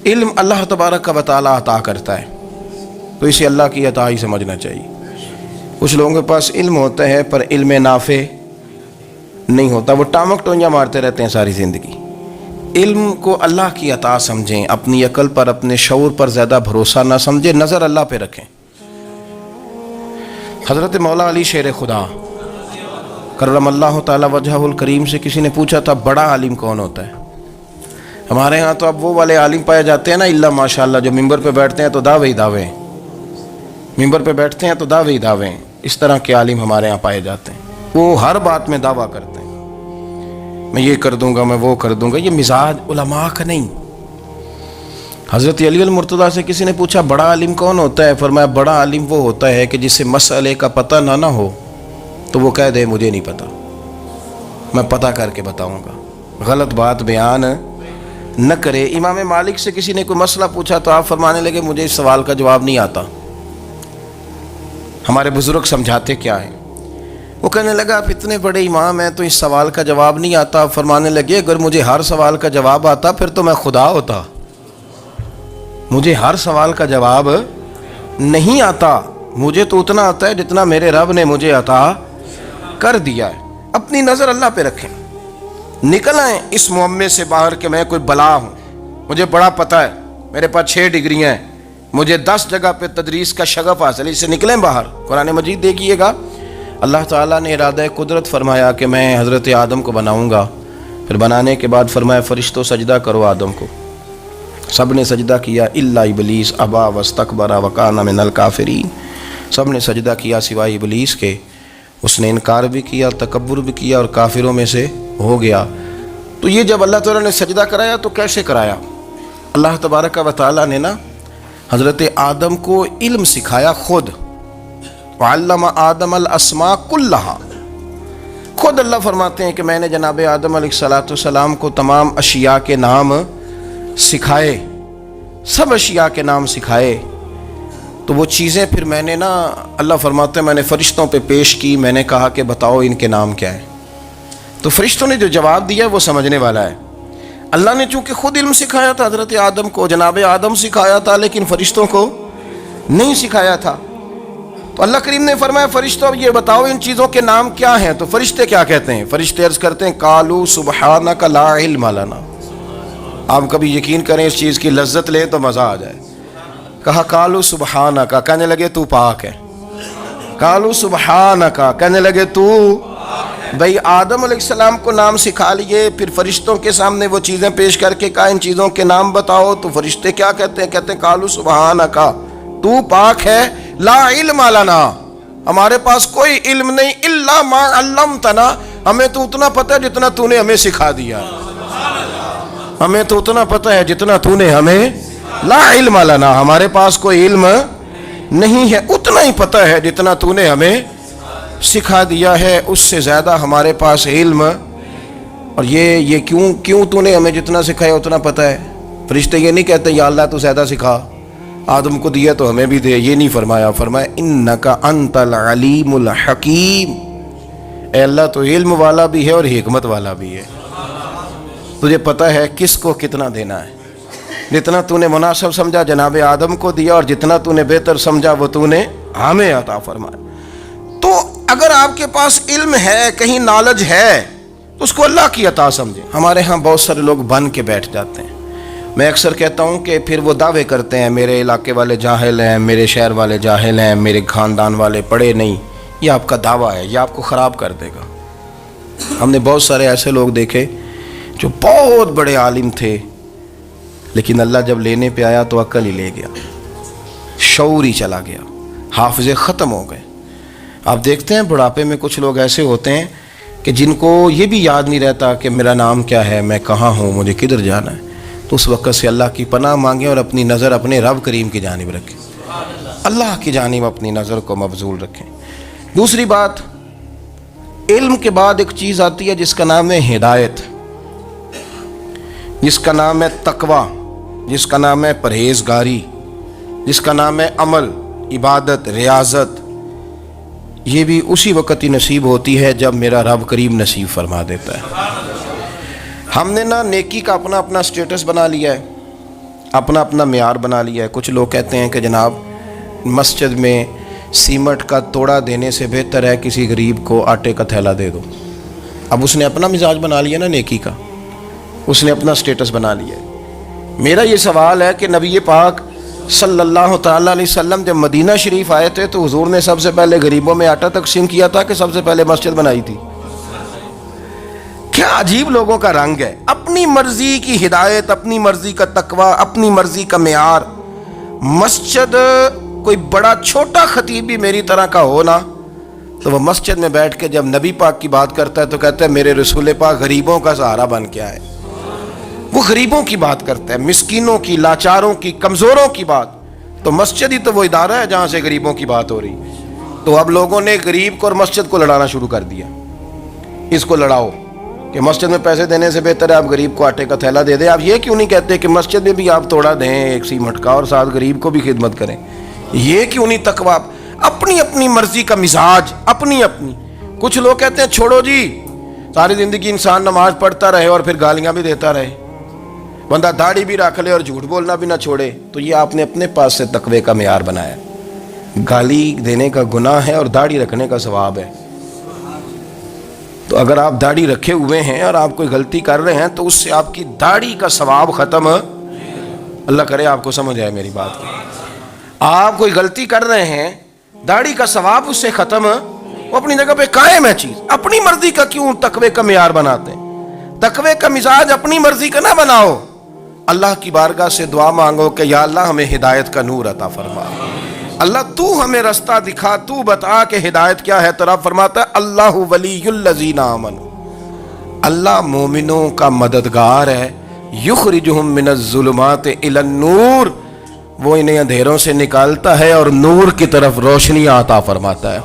علم اللہ تبارک و تعالیٰ عطا کرتا ہے، تو اسے اللہ کی عطا ہی سمجھنا چاہیے۔ کچھ لوگوں کے پاس علم ہوتا ہے پر علم نافع نہیں ہوتا، وہ ٹامک ٹونیاں مارتے رہتے ہیں ساری زندگی۔ علم کو اللہ کی عطا سمجھیں، اپنی عقل پر اپنے شعور پر زیادہ بھروسہ نہ سمجھیں، نظر اللہ پہ رکھیں۔ حضرت مولا علی شیر خدا کرم اللہ تعالی وجہہ الکریم سے کسی نے پوچھا تھا بڑا عالم کون ہوتا ہے؟ ہمارے ہاں تو اب وہ والے عالم پائے جاتے ہیں نا اللہ ماشاءاللہ، جو ممبر پہ بیٹھتے ہیں تو دعوے ہی دعوے، ممبر پہ بیٹھتے ہیں تو دعوے ہی دعوے، اس طرح کے عالم ہمارے ہاں پائے جاتے ہیں۔ وہ ہر بات میں دعویٰ کرتے ہیں، میں یہ کر دوں گا، میں وہ کر دوں گا۔ یہ مزاج علماء کا نہیں۔ حضرت علی المرتضیٰ سے کسی نے پوچھا بڑا عالم کون ہوتا ہے؟ فرمایا بڑا عالم وہ ہوتا ہے کہ جسے مسئلے کا پتہ نہ ہو تو وہ کہہ دے مجھے نہیں پتہ، میں پتہ کر کے بتاؤں گا، غلط بات بیان نہ کرے۔ امام مالک سے کسی نے کوئی مسئلہ پوچھا تو آپ فرمانے لگے مجھے اس سوال کا جواب نہیں آتا، ہمارے بزرگ سمجھاتے کیا ہیں؟ وہ کہنے لگا آپ اتنے بڑے امام ہیں تو اس سوال کا جواب نہیں آتا۔ آپ فرمانے لگے اگر مجھے ہر سوال کا جواب آتا پھر تو میں خدا ہوتا، مجھے ہر سوال کا جواب نہیں آتا، مجھے تو اتنا آتا ہے جتنا میرے رب نے مجھے عطا کر دیا ہے۔ اپنی نظر اللہ پہ رکھیں، نکل آئیں اس معمے سے باہر کہ میں کوئی بلا ہوں، مجھے بڑا پتہ ہے، میرے پاس 6 ڈگریاں ہیں، مجھے 10 جگہ پہ تدریس کا شغف حاصل ہے، اس سے نکلیں باہر۔ قرآن مجید دیکھیے گا، اللہ تعالیٰ نے ارادہ قدرت فرمایا کہ میں حضرت آدم کو بناؤں گا، پھر بنانے کے بعد فرمایا فرشتوں سجدہ کرو آدم کو، سب نے سجدہ کیا الا ابلیس ابا واستکبر وکان من الکافرین، سب نے سجدہ کیا سوائے ابلیس کے، اس نے انکار بھی کیا، تکبر بھی کیا اور کافروں میں سے ہو گیا۔ تو یہ جب اللہ تعالیٰ نے سجدہ کرایا تو کیسے کرایا؟ اللہ تبارک و تعالیٰ نے نا حضرت آدم کو علم سکھایا خود، وعلم آدم الاسماء کلہا، خود اللہ فرماتے ہیں کہ میں نے جناب آدم علیہ السلام کو تمام اشیاء کے نام سکھائے، سب اشیاء کے نام سکھائے۔ تو وہ چیزیں پھر میں نے نا، اللہ فرماتے ہیں میں نے فرشتوں پہ پیش کی، میں نے کہا کہ بتاؤ ان کے نام کیا ہے، تو فرشتوں نے جو جواب دیا وہ سمجھنے والا ہے۔ اللہ نے چونکہ خود علم سکھایا تھا حضرت آدم کو، جناب آدم سکھایا تھا لیکن فرشتوں کو نہیں سکھایا تھا، تو اللہ کریم نے فرمایا فرشتوں یہ بتاؤ ان چیزوں کے نام کیا ہیں؟ تو فرشتے کیا کہتے ہیں؟ فرشتے عرض کرتے ہیں قالوا سبحانک لا علم لنا۔ آپ کبھی یقین کریں اس چیز کی لذت لیں تو مزہ آ جائے۔ کہا قالوا سبحانک، کہنے لگے تو پاک ہے، قالوا سبحانک، کہنے لگے تو بھئی آدم علیہ السلام کو نام سکھا لیے، پھر فرشتوں کے سامنے وہ چیزیں پیش کر کے کہا ان چیزوں کے نام بتاؤ، تو فرشتے کیا کہتے ہیں؟ کہتے ہیں قالوا سبحانک، تو پاک ہے، لا علم لنا، ہمارے پاس کوئی علم نہیں، الا ما علمتنا، ہمیں تو اتنا پتہ ہے جتنا تو نے ہمیں سکھا دیا، ہمیں تو اتنا پتہ ہے جتنا تو نے ہمیں، لا علم لنا، ہمارے پاس کوئی علم نہیں ہے، اتنا ہی پتہ ہے جتنا تو نے ہمیں سکھا دیا ہے، اس سے زیادہ ہمارے پاس علم۔ اور یہ کیوں تو نے ہمیں جتنا سکھایا اتنا پتہ ہے؟ فرشتے یہ نہیں کہتے یا اللہ تو زیادہ سکھا، آدم کو دیا تو ہمیں بھی دے، یہ نہیں فرمایا، فرمایا انک انت العلیم الحکیم، اے اللہ تو علم والا بھی ہے اور حکمت والا بھی ہے، تجھے پتہ ہے کس کو کتنا دینا ہے، جتنا تو نے مناسب سمجھا جناب آدم کو دیا، اور جتنا تو نے بہتر سمجھا وہ تو نے ہمیں عطا فرمایا۔ تو اگر آپ کے پاس علم ہے، کہیں نالج ہے، تو اس کو اللہ کی عطا سمجھیں۔ ہمارے ہاں بہت سارے لوگ بن کے بیٹھ جاتے ہیں، میں اکثر کہتا ہوں کہ پھر وہ دعوے کرتے ہیں میرے علاقے والے جاہل ہیں، میرے شہر والے جاہل ہیں، میرے خاندان والے پڑھے نہیں۔ یہ آپ کا دعویٰ ہے، یہ آپ کو خراب کر دے گا۔ ہم نے بہت سارے ایسے لوگ دیکھے جو بہت بڑے عالم تھے، لیکن اللہ جب لینے پہ آیا تو عقل ہی لے گیا، شعور ہی چلا گیا، حافظے ختم ہو گئے۔ آپ دیکھتے ہیں بڑھاپے میں کچھ لوگ ایسے ہوتے ہیں کہ جن کو یہ بھی یاد نہیں رہتا کہ میرا نام کیا ہے، میں کہاں ہوں، مجھے کدھر جانا ہے۔ تو اس وقت سے اللہ کی پناہ مانگیں اور اپنی نظر اپنے رب کریم کی جانب رکھیں، اللہ کی جانب اپنی نظر کو مبذول رکھیں۔ دوسری بات، علم کے بعد ایک چیز آتی ہے جس کا نام ہے ہدایت، جس کا نام ہے تقوی، جس کا نام ہے پرہیزگاری، جس کا نام ہے عمل، عبادت، ریاضت۔ یہ بھی اسی وقت ہی نصیب ہوتی ہے جب میرا رب کریم نصیب فرما دیتا ہے۔ ہم نے نا نیکی کا اپنا سٹیٹس بنا لیا ہے، اپنا اپنا معیار بنا لیا ہے. کچھ لوگ کہتے ہیں کہ جناب مسجد میں سیمنٹ کا توڑا دینے سے بہتر ہے کسی غریب کو آٹے کا تھیلا دے دو. اب اس نے اپنا مزاج بنا لیا نا نیکی کا, اس نے اپنا سٹیٹس بنا لیا ہے. میرا یہ سوال ہے کہ نبی پاک صلی اللہ تعالیٰ علیہ وسلم جب مدینہ شریف آئے تھے تو حضور نے سب سے پہلے غریبوں میں آٹا تقسیم کیا تھا کہ سب سے پہلے مسجد بنائی تھی؟ کیا عجیب لوگوں کا رنگ ہے. اپنی مرضی کی ہدایت, اپنی مرضی کا تقوی, اپنی مرضی کا معیار. مسجد کوئی بڑا چھوٹا خطیب بھی میری طرح کا ہو نا, تو وہ مسجد میں بیٹھ کے جب نبی پاک کی بات کرتا ہے تو کہتا ہے میرے رسول پاک غریبوں کا سہارا بن کے آئے. وہ غریبوں کی بات کرتا ہے, مسکینوں کی, لاچاروں کی, کمزوروں کی بات. تو مسجد ہی تو وہ ادارہ ہے جہاں سے غریبوں کی بات ہو رہی. تو اب لوگوں نے غریب کو اور مسجد کو لڑانا شروع کر دیا. اس کو لڑاؤ کہ مسجد میں پیسے دینے سے بہتر ہے آپ غریب کو آٹے کا تھیلا دے دیں. آپ یہ کیوں نہیں کہتے کہ مسجد میں بھی آپ توڑا دیں ایک سیمنٹ کا اور ساتھ غریب کو بھی خدمت کریں؟ یہ کیوں نہیں تقویٰ؟ اپنی اپنی مرضی کا مزاج, اپنی اپنی. کچھ لوگ کہتے ہیں چھوڑو جی, ساری زندگی انسان نماز پڑھتا رہے اور پھر گالیاں بھی دیتا رہے, بندہ داڑھی بھی رکھ لے اور جھوٹ بولنا بھی نہ چھوڑے. تو یہ آپ نے اپنے پاس سے تقوی کا معیار بنایا. گالی دینے کا گناہ ہے اور داڑھی رکھنے کا ثواب ہے. تو اگر آپ داڑھی رکھے ہوئے ہیں اور آپ کوئی غلطی کر رہے ہیں تو اس سے آپ کی داڑھی کا ثواب ختم, اللہ کرے آپ کو سمجھ آئے میری بات. آپ کوئی غلطی کر رہے ہیں, داڑھی کا ثواب اس سے ختم, وہ اپنی جگہ پہ قائم ہے چیز. اپنی مرضی کا کیوں تقوی کا معیار بناتے ہیں؟ تقوی کا مزاج اپنی مرضی کا نہ بناؤ. اللہ کی بارگاہ سے دعا مانگو کہ یا اللہ ہمیں ہدایت کا نور عطا فرما. اللہ تو ہمیں رستہ دکھا, تو بتا کہ ہدایت کیا ہے. ترا فرماتا ہے اللہ ولی الذین آمنوا, اللہ مومنوں کا مددگار ہے. یخرجہم من الظلمات الی النور, وہ انہیں اندھیروں سے نکالتا ہے اور نور کی طرف روشنی عطا فرماتا ہے.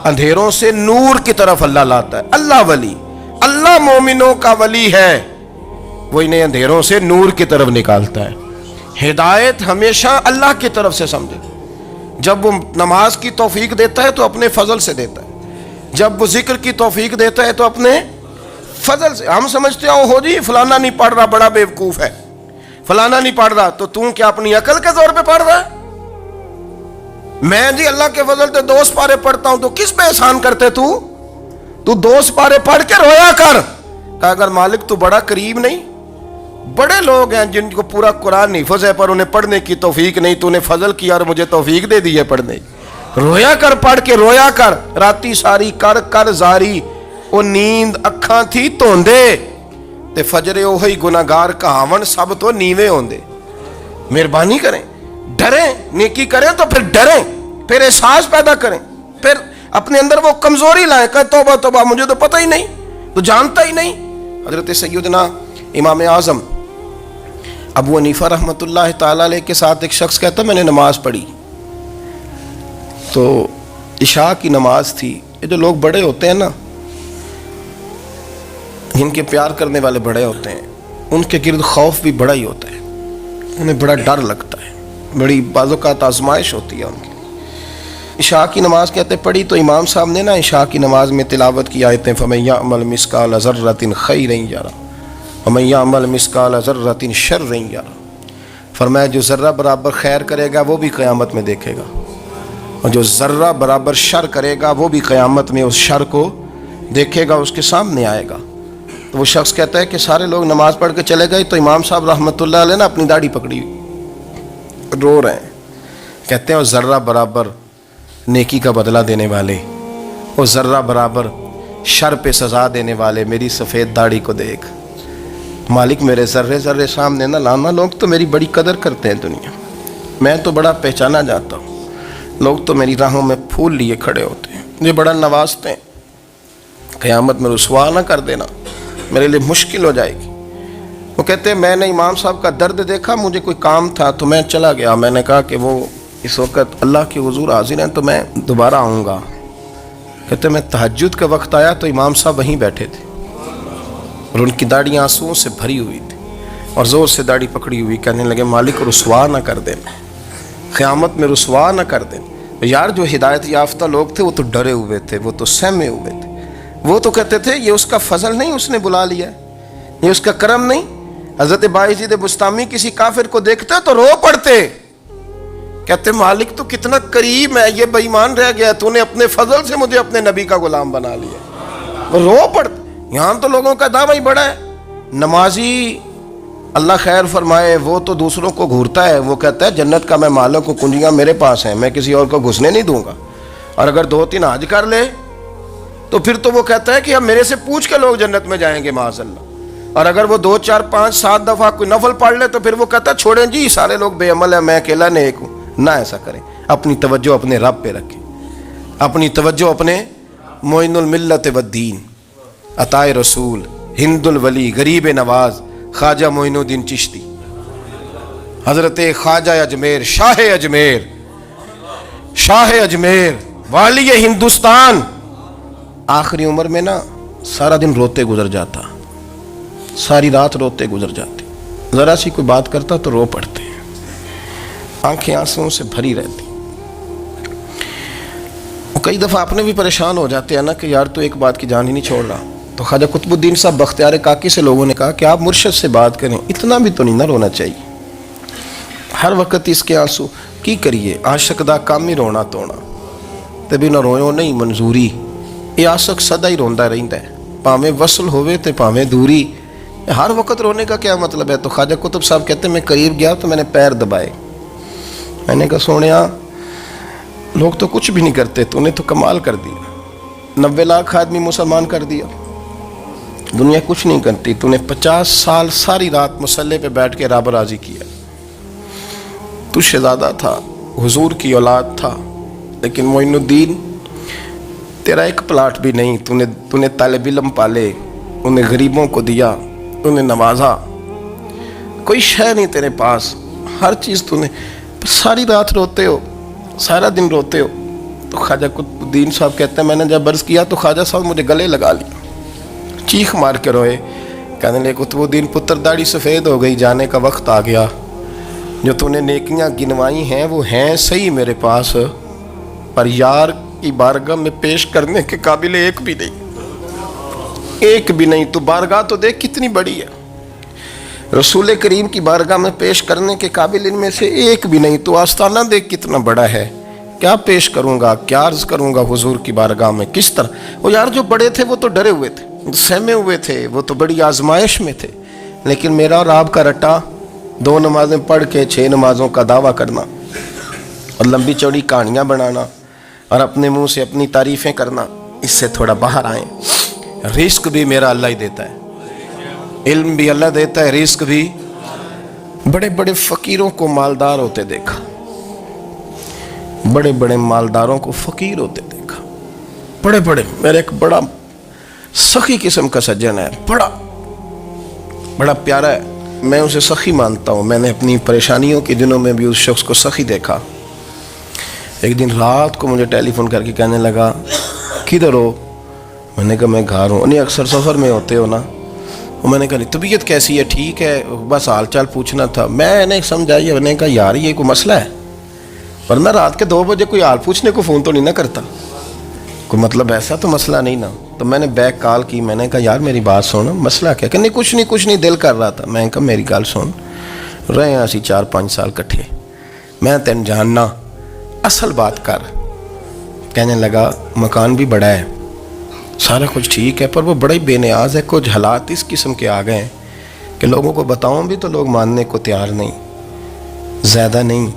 اندھیروں سے نور کی طرف اللہ لاتا ہے. اللہ ولی, اللہ مومنوں کا ولی ہے, وہ انہیں اندھیروں سے نور کی طرف نکالتا ہے. ہدایت ہمیشہ اللہ کی طرف سے سمجھے. جب وہ نماز کی توفیق دیتا ہے تو اپنے فضل سے دیتا ہے, جب وہ ذکر کی توفیق دیتا ہے تو اپنے فضل سے. ہم سمجھتے ہیں ہو جی فلانا نہیں پڑھ رہا بڑا بیوقوف ہے, فلانا نہیں پڑھ رہا, تو تم کیا اپنی عقل کے زور پہ پڑھ رہا ہے؟ میں جی اللہ کے فضل سے 2 سپارے پڑھتا ہوں, تو کس پہ احسان کرتے تو 2 سپارے پڑھ کے رویا کر. کہ اگر مالک تو بڑا قریب نہیں, بڑے لوگ ہیں جن کو پورا قرآن حفظ ہے پر انہیں پڑھنے کی توفیق نہیں, تو انہیں فضل کیا اور مجھے توفیق دے دی ہے پڑھنے. رویا کر, پڑھ کے رویا کر. راتی ساری کر کر زاری, وہ نیند اکھاں تھی توندے, تے فجرے اوہی گناہگار کہاون سب تو نیوے ہوندے. مہربانی کریں, ڈریں, نیکی کریں تو پھر ڈریں, پھر احساس پیدا کریں, پھر اپنے اندر وہ کمزوری لائیں کہ توبہ توبہ مجھے تو پتہ ہی نہیں, تو جانتا ہی نہیں. حضرت سیدنا امام اعظم ابو حنیفہ رحمۃ اللہ تعالیٰ علیہ کے ساتھ ایک شخص کہتا میں نے نماز پڑھی, تو عشاء کی نماز تھی. یہ جو لوگ بڑے ہوتے ہیں نا, جن کے پیار کرنے والے بڑے ہوتے ہیں, ان کے گرد خوف بھی بڑا ہی ہوتا ہے, انہیں بڑا ڈر لگتا ہے, بڑی بعض اوقات آزمائش ہوتی ہے ان کی. عشاء کی نماز کہتے پڑھی تو امام صاحب نے نا عشاء کی نماز میں تلاوت کی آیتیں فَمَن يَعْمَلْ مِثْقَالَ ذَرَّةٍ خَيْرًا يَرَهُ وَمَن يَعْمَلْ مِثْقَالَ ذَرَّةٍ شَرًّا يَرَهُ. فرمایا جو ذرہ برابر خیر کرے گا وہ بھی قیامت میں دیکھے گا, اور جو ذرہ برابر شر کرے گا وہ بھی قیامت میں اس شر کو دیکھے گا, اس کے سامنے آئے گا. تو وہ شخص کہتا ہے کہ سارے لوگ نماز پڑھ کے چلے گئے, تو امام صاحب رحمۃ اللہ علیہ نے اپنی داڑھی پکڑی ہوئی رو رہے ہیں. کہتے ہیں وہ ذرہ برابر نیکی کا بدلہ دینے والے, وہ ذرہ برابر شر پہ سزا دینے والے, میری سفید داڑھی کو دیکھ مالک, میرے ذرے ذرے سامنے نہ لانا. لوگ تو میری بڑی قدر کرتے ہیں دنیا, میں تو بڑا پہچانا جاتا ہوں, لوگ تو میری راہوں میں پھول لیے کھڑے ہوتے ہیں, مجھے بڑا نوازتے ہیں. قیامت میں رسوا نہ کر دینا, میرے لیے مشکل ہو جائے گی. وہ کہتے ہیں میں نے امام صاحب کا درد دیکھا, مجھے کوئی کام تھا تو میں چلا گیا. میں نے کہا کہ وہ اس وقت اللہ کے حضور حاضر ہیں تو میں دوبارہ آؤں گا. کہتے ہیں میں تہجد کا وقت آیا تو امام صاحب وہیں بیٹھے تھے, اور ان کی داڑھی آنسوؤں سے بھری ہوئی تھی, اور زور سے داڑھی پکڑی ہوئی. کہنے لگے مالک رسوا نہ کر دینا, قیامت میں رسوا نہ کر دینا. یار جو ہدایت یافتہ لوگ تھے وہ تو ڈرے ہوئے تھے, وہ تو سہمے ہوئے تھے, وہ تو کہتے تھے یہ اس کا فضل نہیں, اس نے بلا لیا, یہ اس کا کرم نہیں. حضرت باعزید بستامی کسی کافر کو دیکھتے تو رو پڑتے, کہتے مالک تو کتنا کریم ہے, یہ بے ایمان رہ گیا, تو نے اپنے فضل سے مجھے اپنے نبی کا غلام بنا لیا. رو پڑتے. یہاں تو لوگوں کا دعویٰ ہی بڑا ہے. نمازی اللہ خیر فرمائے وہ تو دوسروں کو گھورتا ہے, وہ کہتا ہے جنت کا میں مالک ہوں, کنجیاں میرے پاس ہیں, میں کسی اور کو گھسنے نہیں دوں گا. اور اگر 2-3 حج کر لے تو پھر تو وہ کہتا ہے کہ اب میرے سے پوچھ کے لوگ جنت میں جائیں گے معاذ اللہ. اور اگر وہ 2 4 5 7 دفعہ کوئی نفل پڑھ لے تو پھر وہ کہتا ہے چھوڑیں جی سارے لوگ بے عمل ہیں, میں اکیلا نیک ہوں. نہ ایسا کریں, اپنی توجہ اپنے رب پہ رکھیں, اپنی توجہ اپنے معین الملت والدین, عطائے رسول, ہند الولی, غریب نواز, خواجہ معین الدین چشتی, حضرت خواجہ اجمیر, شاہ اجمیر, والی ہندوستان. آخری عمر میں نا سارا دن روتے گزر جاتا, ساری رات روتے گزر جاتی, ذرا سی کوئی بات کرتا تو رو پڑتے, آنکھیں آنسوں سے بھری رہتی. کئی دفعہ اپنے بھی پریشان ہو جاتے ہیں نا کہ یار تو ایک بات کی جان ہی نہیں چھوڑ رہا. تو خواجہ قطب الدین صاحب بختیار کاکی سے لوگوں نے کہا کہ آپ مرشد سے بات کریں, اتنا بھی تو نہیں نہ رونا چاہیے, ہر وقت اس کے آنسو کی کریے. عاشق دا کام ہی رونا تونا, تبھی نہ رویو نہیں منظوری. یہ عاشق سدا ہی روندا رہندا ہے, پاویں وصل ہوئے تے پاویں دوری. ہر وقت رونے کا کیا مطلب ہے؟ تو خواجہ قطب صاحب کہتے ہیں میں قریب گیا تو میں نے پیر دبائے, میں نے کہا سونیا لوگ تو کچھ بھی نہیں کرتے, تو نے تو کمال کر دیا, 90 لاکھ آدمی مسلمان کر دیا, دنیا کچھ نہیں کرتی, تو نے 50 سال ساری رات مسلح پہ بیٹھ کے رب راضی کیا. تو شہزادہ تھا, حضور کی اولاد تھا, لیکن معین الدین تیرا ایک پلاٹ بھی نہیں, تو نے طالب علم پالے, انہیں غریبوں کو دیا, انہیں نوازا, کوئی شے نہیں تیرے پاس, ہر چیز تو نے, ساری رات روتے ہو, سارا دن روتے ہو. تو خواجہ قطب الدین صاحب کہتے ہیں میں نے جب عرض کیا تو خواجہ صاحب مجھے گلے لگا لیا, چیخ مار کے روئے, کہنے لگے قطب الدین پتر داڑھی سفید ہو گئی, جانے کا وقت آ گیا, جو تو نے نیکیاں گنوائی ہیں وہ ہیں صحیح میرے پاس, پر یار کی بارگاہ میں پیش کرنے کے قابل ایک بھی نہیں. تو بارگاہ تو دیکھ کتنی بڑی ہے, رسول کریم کی بارگاہ میں پیش کرنے کے قابل ان میں سے ایک بھی نہیں. تو آستانہ دیکھ کتنا بڑا ہے, کیا پیش کروں گا, کیا عرض کروں گا حضور کی بارگاہ میں, کس طرح. وہ یار جو بڑے تھے وہ تو ڈرے ہوئے تھے, سہمے ہوئے تھے, وہ تو بڑی آزمائش میں تھے, لیکن میرا اور آپ کا رٹا 2 نمازیں پڑھ کے 6 نمازوں کا دعویٰ کرنا اور لمبی چوڑی کہانیاں بنانا اور اپنے منہ سے اپنی تعریفیں کرنا, اس سے تھوڑا باہر آئیں. رزق بھی میرا اللہ ہی دیتا ہے, علم بھی اللہ دیتا ہے, رزق بھی. بڑے بڑے فقیروں کو مالدار ہوتے دیکھا, بڑے بڑے مالداروں کو فقیر ہوتے دیکھا, بڑے بڑے. میرے ایک بڑا سخی قسم کا سجن ہے, بڑا پیارا ہے, میں اسے سخی مانتا ہوں. میں نے اپنی پریشانیوں کے دنوں میں بھی اس شخص کو سخی دیکھا. ایک دن رات کو مجھے ٹیلی فون کر کے کہنے لگا کدھر ہو؟ میں نے کہا میں گھر ہوں. نہیں اکثر سفر میں ہوتے ہو نا؟ میں نے کہا طبیعت کیسی ہے؟ ٹھیک ہے, بس حال چال پوچھنا تھا. میں نے سمجھائی, میں نے کہا یار یہ کوئی مسئلہ ہے, ورنہ رات کے 2 بجے کوئی حال پوچھنے کو فون تو نہیں نہ کرتا, کوئی مطلب ایسا تو مسئلہ نہیں نا. تو میں نے بیک کال کی, میں نے کہا یار میری بات سن, مسئلہ کیا؟ کہ نہیں کچھ نہیں دل کر رہا تھا. میں نے کہا میری گال سن, رہے ہیں اسی 4-5 سال کٹھے, میں تین جاننا, اصل بات کر. کہنے لگا مکان بھی بڑا ہے, سارا کچھ ٹھیک ہے, پر وہ بڑا ہی بے نیاز ہے. کچھ حالات اس قسم کے آ گئے ہیں کہ لوگوں کو بتاؤں بھی تو لوگ ماننے کو تیار نہیں. زیادہ نہیں,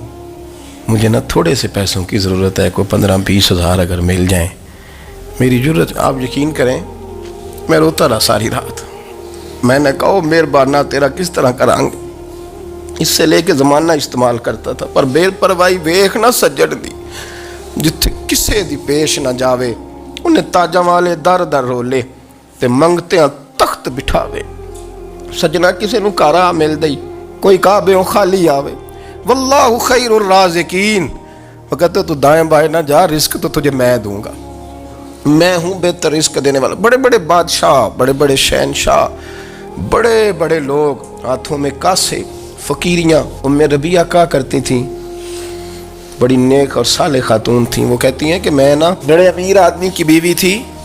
مجھے نا تھوڑے سے پیسوں کی ضرورت ہے, کوئی 15-20 ہزار اگر مل جائیں میری ضرورت. آپ یقین کریں میں روتا رہا ساری رات. میں نے کہا مہربانہ تیرا کس طرح کریں گے, اس سے لے کے زمانہ استعمال کرتا تھا, پر بے پرواہی ویکھ نہ سجڑ دی, جتھے کسے دی پیش نہ جاوے, انہیں تاجاں والے در در رولے تے منگتے ہیں تخت بٹھاوے. سجنا کسے نو کارا مل دئی, کوئی کعبے خالی آوے. واللہ خیر الرازقین, وہ کہتے تو دائیں بائیں نہ جا, رزق تو تجھے میں دوں گا, میں ہوں بہتر رزق دینے والا. بڑے بڑے بادشاہ, بڑے بڑے شہنشاہ, بڑے بڑے لوگ, ہاتھوں میں کاسے, فقیریاں. ام ربیعہ کہا کرتی تھیں, بڑی نیک اور صالح خاتون تھیں. وہ کہتی ہیں کہ میں نا بڑے امیر آدمی کی بیوی تھی,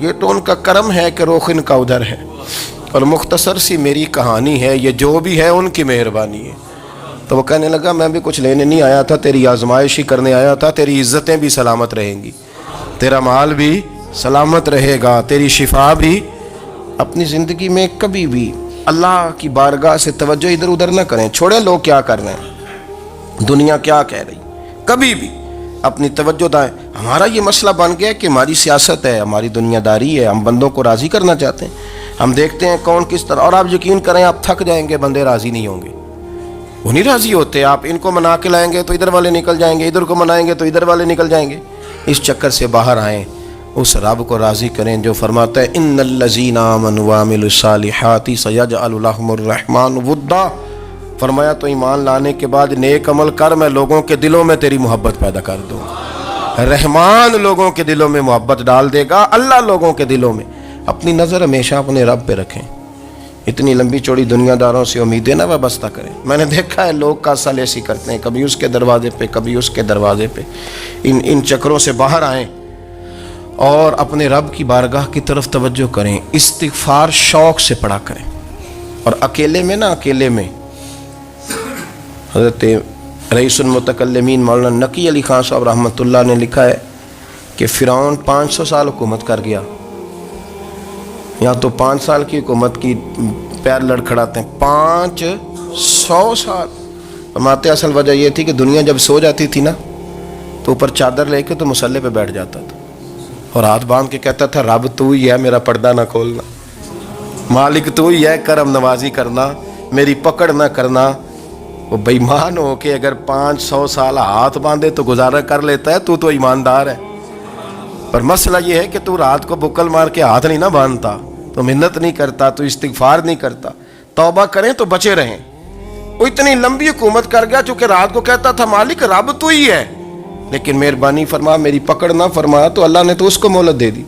یہ تو ان کا کرم ہے کہ رخ ان کا ادھر ہے، اور مختصر سی میری کہانی ہے، یہ جو بھی ہے ان کی مہربانی ہے۔ تو وہ کہنے لگا میں بھی کچھ لینے نہیں آیا تھا، تیری آزمائش ہی کرنے آیا تھا، تیری عزتیں بھی سلامت رہیں گی، تیرا مال بھی سلامت رہے گا، تیری شفا بھی۔ اپنی زندگی میں کبھی بھی اللہ کی بارگاہ سے توجہ ادھر ادھر نہ کریں، چھوڑیں لوگ کیا کر رہے ہیں، دنیا کیا کہہ رہی، کبھی بھی اپنی توجہ دائیں۔ ہمارا یہ مسئلہ بن گیا کہ ہماری سیاست ہے، ہماری دنیا داری ہے، ہم بندوں کو راضی کرنا چاہتے ہیں، ہم دیکھتے ہیں کون کس طرح، اور آپ یقین کریں آپ تھک جائیں گے، بندے راضی نہیں ہوں گے، وہ نہیں راضی ہوتے۔ آپ ان کو منا کے لائیں گے تو ادھر والے نکل جائیں گے، ادھر کو منائیں گے تو ادھر والے نکل جائیں گے۔ اس چکر سے باہر آئیں، اس رب کو راضی کریں جو فرماتا ہے ان الذین آمنوا وعملوا الصالحات سیجعل لهم الرحمن ودا۔ فرمایا تو ایمان لانے کے بعد نیک عمل کر، میں لوگوں کے دلوں میں تیری محبت پیدا کر دوں۔ رحمان لوگوں کے دلوں میں محبت ڈال دے گا، اللہ لوگوں کے دلوں میں۔ اپنی نظر ہمیشہ اپنے رب پہ رکھیں، اتنی لمبی چوڑی دنیا داروں سے امیدیں نہ وابستہ کریں۔ میں نے دیکھا ہے لوگ کا سال ایسی کرتے ہیں، کبھی اس کے دروازے پہ کبھی اس کے دروازے پہ۔ ان چکروں سے باہر آئیں اور اپنے رب کی بارگاہ کی طرف توجہ کریں، استغفار شوق سے پڑھا کریں، اور اکیلے میں نا، اکیلے میں۔ حضرت رئیس المتکلمین مولانا نقی علی خان صاحب رحمۃ اللہ نے لکھا ہے کہ فرعون 500 سال حکومت کر گیا، یا تو 5 سال کی حکومت کی پیر لڑکھڑاتے ہیں، 500 سال۔ فرماتے اصل وجہ یہ تھی کہ دنیا جب سو جاتی تھی نا تو اوپر چادر لے کے تو مصلے پہ بیٹھ جاتا تھا اور ہاتھ باندھ کے کہتا تھا رب تو ہی ہے، میرا پردہ نہ کھولنا، مالک تو ہی ہے، کرم نوازی کرنا، میری پکڑ نہ کرنا۔ وہ بے ایمان ہو کے اگر 500 سال ہاتھ باندھے تو گزارا کر لیتا ہے، تو ایماندار ہے۔ پر مسئلہ یہ ہے کہ تو رات کو بکل مار کے ہاتھ نہیں نہ باندھتا، تو منت نہیں کرتا، تو استغفار نہیں کرتا، توبہ کریں تو بچے رہیں۔ وہ اتنی لمبی حکومت کر گیا چونکہ رات کو کہتا تھا مالک رب تو ہی ہے، لیکن مہربانی فرما، میری پکڑ نہ فرما، تو اللہ نے تو اس کو مہلت دے دی۔